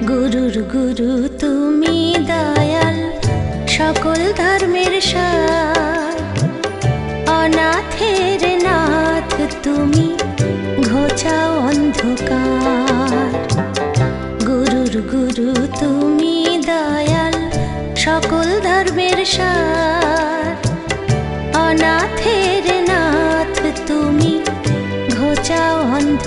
গুরুর গুরু তুমি দয়াল, সকল ধর্মের সার। অনাথের নাথ তুমি, ঘোচাও অন্ধকার। গুরুর গুরু তুমি দয়াল, সকল ধর্মের সার। অনাথের নাথ তুমি, ঘোচাও অন্ধকার।